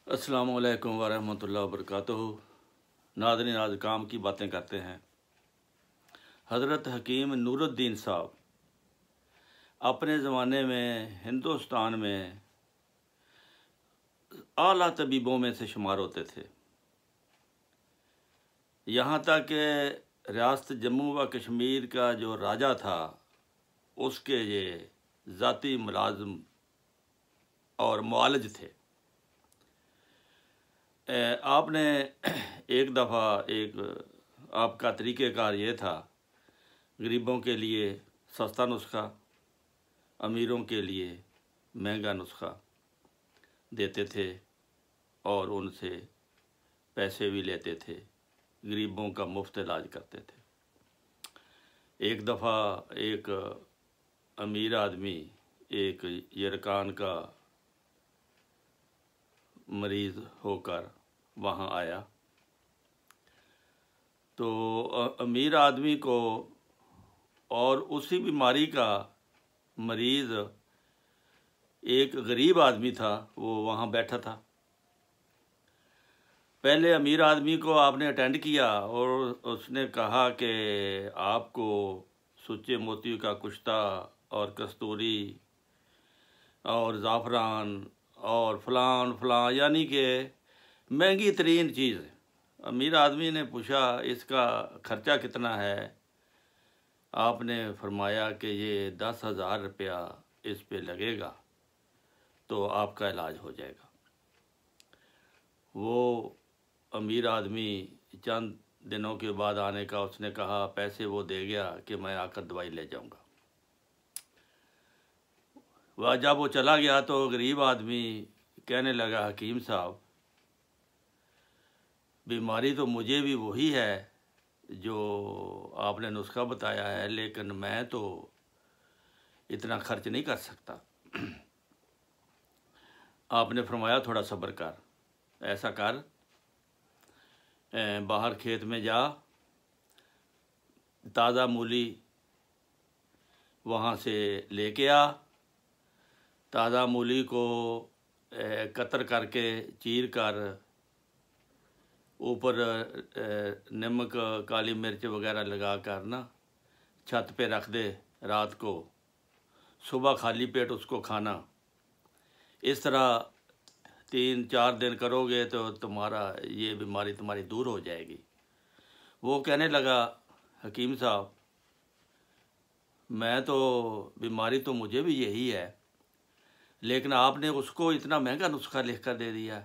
अस्सलामु अलैकुम वरहमतुल्लाहि वबरकातुहू। नाज़रीन, आज काम की बातें करते हैं। हज़रत हकीम नूरुद्दीन साहब अपने ज़माने में हिंदुस्तान में आला तबीबों में से शुमार होते थे। यहाँ तक कि रियासत जम्मू व कश्मीर का जो राजा था उसके ये ज़ाती मुलाज़िम और मुआलिज थे। आपने एक दफ़ा आपका तरीक़ेकार ये था, गरीबों के लिए सस्ता नुस्खा, अमीरों के लिए महंगा नुस्खा देते थे और उनसे पैसे भी लेते थे, गरीबों का मुफ्त इलाज करते थे। एक दफ़ा एक अमीर आदमी एक यरकान का मरीज़ होकर वहाँ आया तो अमीर आदमी को और उसी बीमारी का मरीज़ एक गरीब आदमी था, वो वहाँ बैठा था। पहले अमीर आदमी को आपने अटेंड किया और उसने कहा कि आपको सुच्चे मोती का कुश्ता और कस्तूरी और ज़ाफ़रान और फ़लाँ यानी कि महंगी तरीन चीज़। अमीर आदमी ने पूछा इसका ख़र्चा कितना है? आपने फरमाया कि ये 10,000 रुपया इस पे लगेगा तो आपका इलाज हो जाएगा। वो अमीर आदमी चंद दिनों के बाद आने का उसने कहा, पैसे वो दे गया कि मैं आकर दवाई ले जाऊंगा। वह जब वो चला गया तो गरीब आदमी कहने लगा, हकीम साहब, बीमारी तो मुझे भी वही है जो आपने नुस्खा बताया है, लेकिन मैं तो इतना खर्च नहीं कर सकता। आपने फरमाया थोड़ा सब्र कर, ऐसा कर, बाहर खेत में जा, ताज़ा मूली वहाँ से लेके आ, ताज़ा मूली को कतर करके चीर कर ऊपर नमक काली मिर्च वगैरह लगा कर ना छत पे रख दे रात को, सुबह खाली पेट उसको खाना। इस तरह 3-4 दिन करोगे तो तुम्हारा ये बीमारी तुम्हारी दूर हो जाएगी। वो कहने लगा, हकीम साहब, मैं तो बीमारी तो मुझे भी यही है, लेकिन आपने उसको इतना महंगा नुस्खा लिख कर दे दिया।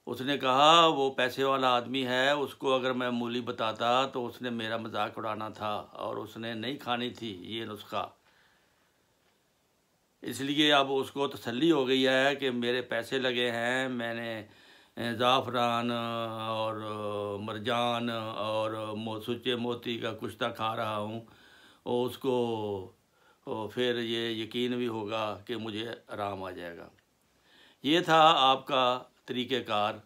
उसने कहा वो पैसे वाला आदमी है, उसको अगर मैं मूली बताता तो उसने मेरा मजाक उड़ाना था और उसने नहीं खानी थी ये नुस्खा। इसलिए अब उसको तसल्ली हो गई है कि मेरे पैसे लगे हैं, मैंने ज़ाफ़रान और मरजान और सुच्चे मोती का कुश्ता खा रहा हूँ, और उसको फिर ये यकीन भी होगा कि मुझे आराम आ जाएगा। ये था आपका तरीक़ेकार।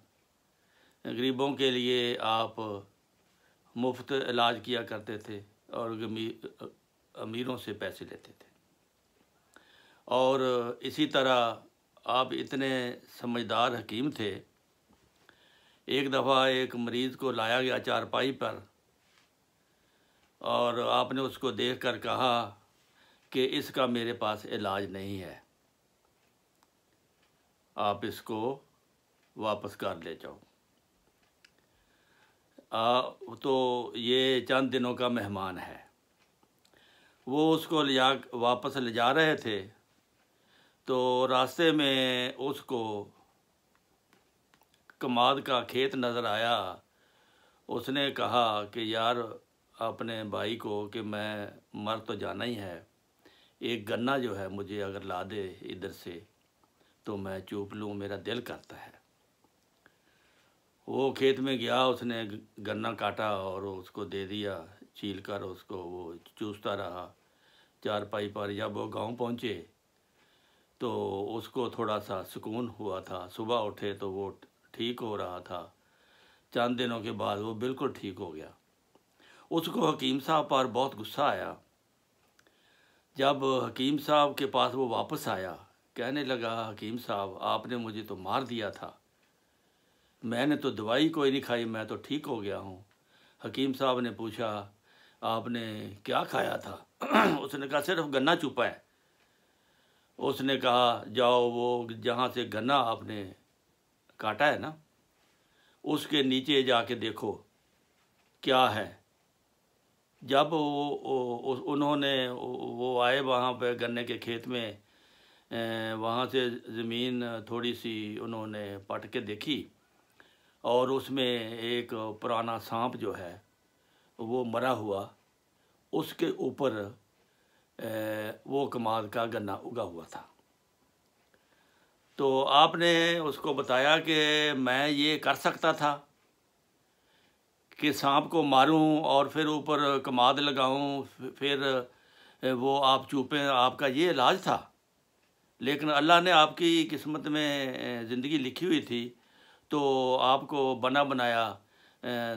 गरीबों के लिए आप मुफ्त इलाज किया करते थे और अमीरों से पैसे लेते थे। और इसी तरह आप इतने समझदार हकीम थे। एक दफ़ा एक मरीज़ को लाया गया चारपाई पर और आपने उसको देखकर कहा कि इसका मेरे पास इलाज नहीं है, आप इसको वापस कर ले जाओ। तो ये चंद दिनों का मेहमान है। वो उसको वापस ले जा रहे थे तो रास्ते में उसको कमाद का खेत नज़र आया। उसने कहा कि यार अपने भाई को कि मैं मर तो जाना ही है, एक गन्ना जो है मुझे अगर ला दे इधर से तो मैं चूप लूँ, मेरा दिल करता है। वो खेत में गया, उसने गन्ना काटा और उसको दे दिया छील कर, उसको वो चूसता रहा। चारपाई पर जब वो गांव पहुँचे तो उसको थोड़ा सा सुकून हुआ था। सुबह उठे तो वो ठीक हो रहा था। चंद दिनों के बाद वो बिल्कुल ठीक हो गया। उसको हकीम साहब पर बहुत गुस्सा आया। जब हकीम साहब के पास वो वापस आया कहने लगा, हकीम साहब आपने मुझे तो मार दिया था, मैंने तो दवाई कोई नहीं खाई, मैं तो ठीक हो गया हूँ। हकीम साहब ने पूछा, आपने क्या खाया था? उसने कहा, सिर्फ गन्ना चुपा है। उसने कहा, जाओ वो जहाँ से गन्ना आपने काटा है ना, उसके नीचे जाके देखो क्या है। जब उन्होंने वो आए वहाँ पे गन्ने के खेत में, वहाँ से ज़मीन थोड़ी सी उन्होंने पट के देखी और उसमें एक पुराना सांप जो है वो मरा हुआ, उसके ऊपर वो कमाद का गन्ना उगा हुआ था। तो आपने उसको बताया कि मैं ये कर सकता था कि सांप को मारूं और फिर ऊपर कमाद लगाऊं, फिर वो आप चूपें, आपका ये इलाज था। लेकिन अल्लाह ने आपकी किस्मत में ज़िंदगी लिखी हुई थी, तो आपको बना बनाया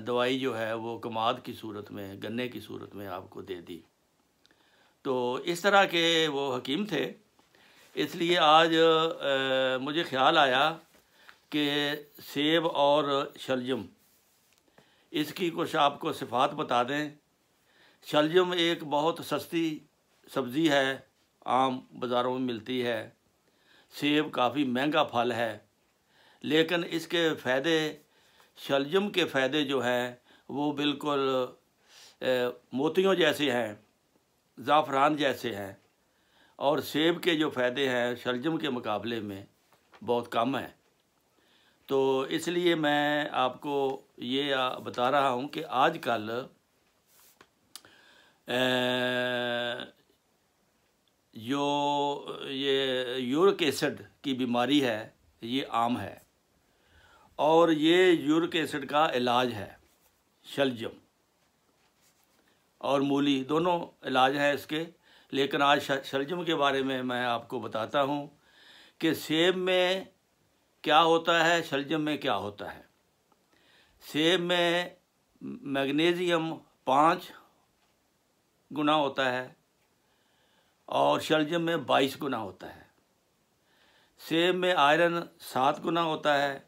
दवाई जो है वो कमाद की सूरत में, गन्ने की सूरत में आपको दे दी। तो इस तरह के वो हकीम थे। इसलिए आज मुझे ख्याल आया कि सेब और शलजम, इसकी कुछ आपको सिफ़ात बता दें। शलजम एक बहुत सस्ती सब्ज़ी है, आम बाज़ारों में मिलती है। सेब काफ़ी महंगा फल है, लेकिन इसके फ़ायदे, शलजम के फ़ायदे जो हैं वो बिल्कुल मोतियों जैसे हैं, ज़ाफ़रान जैसे हैं, और सेब के जो फ़ायदे हैं शलजम के मुकाबले में बहुत कम हैं। तो इसलिए मैं आपको ये बता रहा हूँ कि आजकल जो ये यूरिक एसिड की बीमारी है ये आम है, और ये यूरिक एसिड का इलाज है शलजम और मूली, दोनों इलाज हैं इसके। लेकिन आज शलजम के बारे में मैं आपको बताता हूँ कि सेब में क्या होता है, शलजम में क्या होता है। सेब में मैग्नीशियम 5 गुना होता है और शलजम में 22 गुना होता है। सेब में आयरन 7 गुना होता है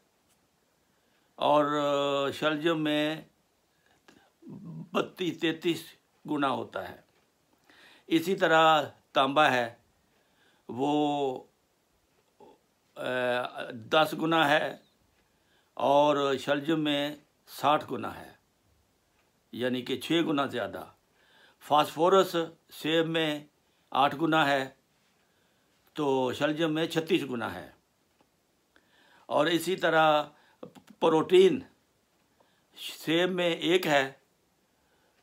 और शलजम में 32-33 गुना होता है। इसी तरह तांबा है, वो 10 गुना है और शलजम में 60 गुना है, यानी कि 6 गुना ज़्यादा। फास्फोरस सेब में 8 गुना है तो शलजम में 36 गुना है। और इसी तरह प्रोटीन सेब में 1 है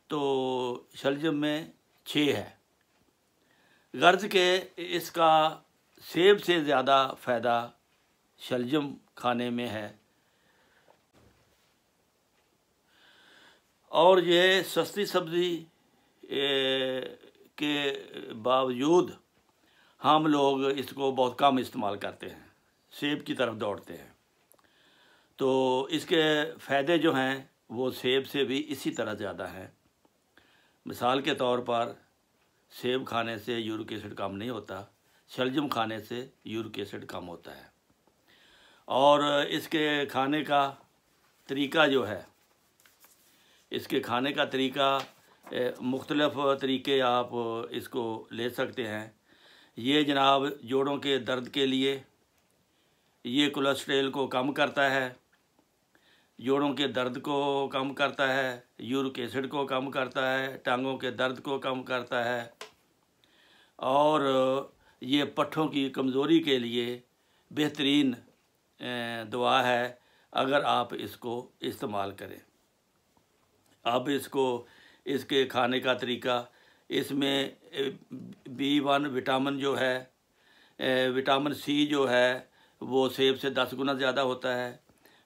तो शलजम में 6 है। गर्ज के इसका सेब से ज़्यादा फ़ायदा शलजम खाने में है। और ये सस्ती सब्ज़ी के बावजूद हम लोग इसको बहुत कम इस्तेमाल करते हैं, सेब की तरफ दौड़ते हैं। तो इसके फ़ायदे जो हैं वो सेब से भी इसी तरह ज़्यादा हैं। मिसाल के तौर पर सेब खाने से यूरिक एसिड कम नहीं होता, शलजम खाने से यूरिक एसिड कम होता है। और इसके खाने का तरीका जो है, इसके खाने का तरीका मुख्तलिफ़ तरीके आप इसको ले सकते हैं। ये जनाब जोड़ों के दर्द के लिए, ये कोलेस्ट्रॉल को कम करता है, जोड़ों के दर्द को कम करता है, यूरिक एसिड को कम करता है, टांगों के दर्द को कम करता है, और ये पट्ठों की कमज़ोरी के लिए बेहतरीन दवा है अगर आप इसको इस्तेमाल करें। अब इसके खाने का तरीका, इसमें B1 विटामिन जो है, विटामिन C जो है वो सेब से 10 गुना ज़्यादा होता है।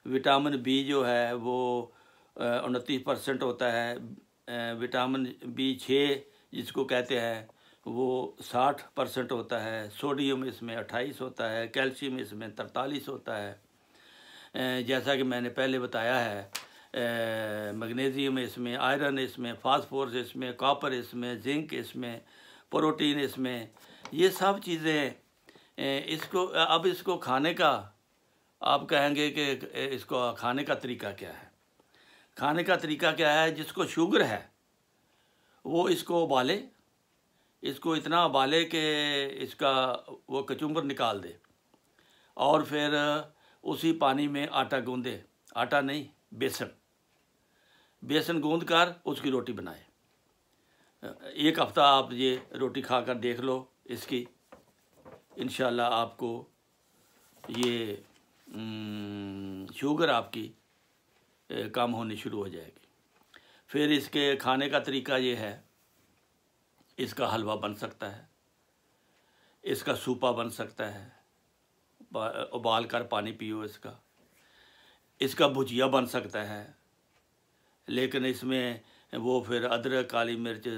विटामिन B जो है वो 29% होता है। विटामिन B6 जिसको कहते हैं वो 60% होता है। सोडियम इसमें 28 होता है। कैल्शियम इसमें 43 होता है। जैसा कि मैंने पहले बताया है, मैग्नीशियम इसमें, आयरन इसमें, फास्फोरस इसमें, कॉपर इसमें, जिंक इसमें, प्रोटीन इसमें, ये सब चीज़ें इसको खाने का आप कहेंगे कि इसको खाने का तरीका क्या है। खाने का तरीका क्या है, जिसको शुगर है वो इसको उबाले, इसको इतना उबाले कि इसका वो कचुम्बर निकाल दे और फिर उसी पानी में आटा गूंदे, आटा नहीं बेसन गूंद कर उसकी रोटी बनाए। एक हफ़्ता आप ये रोटी खाकर देख लो इसकी, इंशाल्लाह आपको ये शुगर आपकी कम होनी शुरू हो जाएगी। फिर इसके खाने का तरीका ये है, इसका हलवा बन सकता है, इसका सूपा बन सकता है, उबाल कर पानी पियो इसका भुजिया बन सकता है, लेकिन इसमें वो फिर अदरक, काली मिर्च,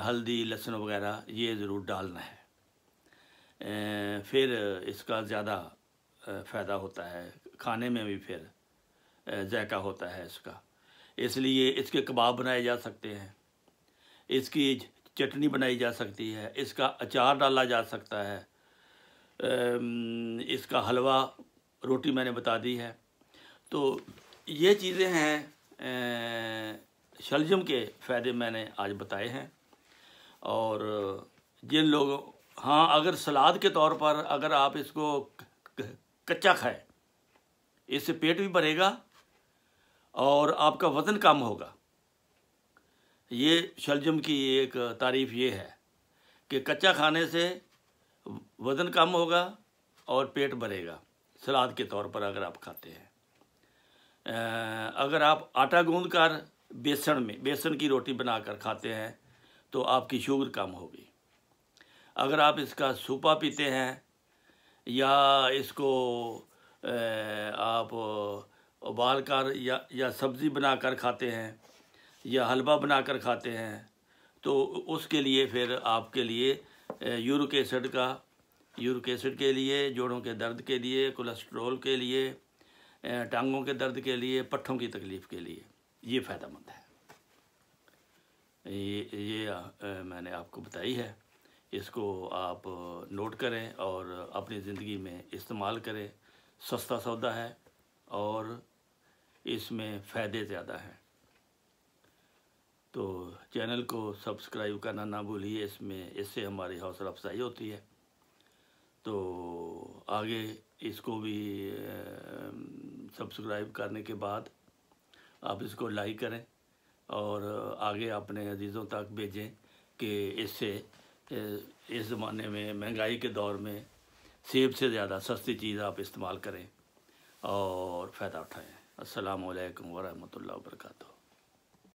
हल्दी, लहसुन वगैरह ये ज़रूर डालना है। फिर इसका ज़्यादा फ़ायदा होता है, खाने में भी फिर जायका होता है इसका। इसलिए इसके कबाब बनाए जा सकते हैं, इसकी चटनी बनाई जा सकती है, इसका अचार डाला जा सकता है, इसका हलवा, रोटी मैंने बता दी है। तो ये चीज़ें हैं, शलजम के फ़ायदे मैंने आज बताए हैं। और जिन लोगों, हाँ, अगर सलाद के तौर पर अगर आप इसको कच्चा खाएं, इससे पेट भी भरेगा और आपका वज़न कम होगा। ये शलजम की एक तारीफ़ ये है कि कच्चा खाने से वज़न कम होगा और पेट भरेगा, सलाद के तौर पर अगर आप खाते हैं। अगर आप आटा गूंद कर बेसन की रोटी बनाकर खाते हैं तो आपकी शुगर कम होगी। अगर आप इसका सूपा पीते हैं या इसको आप उबाल कर या सब्ज़ी बनाकर खाते हैं या हलवा बनाकर खाते हैं तो उसके लिए फिर आपके लिए यूरिक एसिड के लिए, जोड़ों के दर्द के लिए, कोलेस्ट्रॉल के लिए, टांगों के दर्द के लिए, पट्ठों की तकलीफ़ के लिए ये फ़ायदेमंद है। ये मैंने आपको बताई है, इसको आप नोट करें और अपनी ज़िंदगी में इस्तेमाल करें। सस्ता सौदा है और इसमें फ़ायदे ज़्यादा हैं। तो चैनल को सब्सक्राइब करना ना भूलिए, इससे हमारी हौसला अफजाई होती है। तो आगे इसको भी सब्सक्राइब करने के बाद आप इसको लाइक करें और आगे अपने अजीज़ों तक भेजें कि इससे इस ज़माने में, महंगाई के दौर में, सेब से ज़्यादा सस्ती चीज़ आप इस्तेमाल करें और फ़ायदा उठाएं। अस्सलामु अलैकुम व रहमतुल्लाहि व बरकातुहू।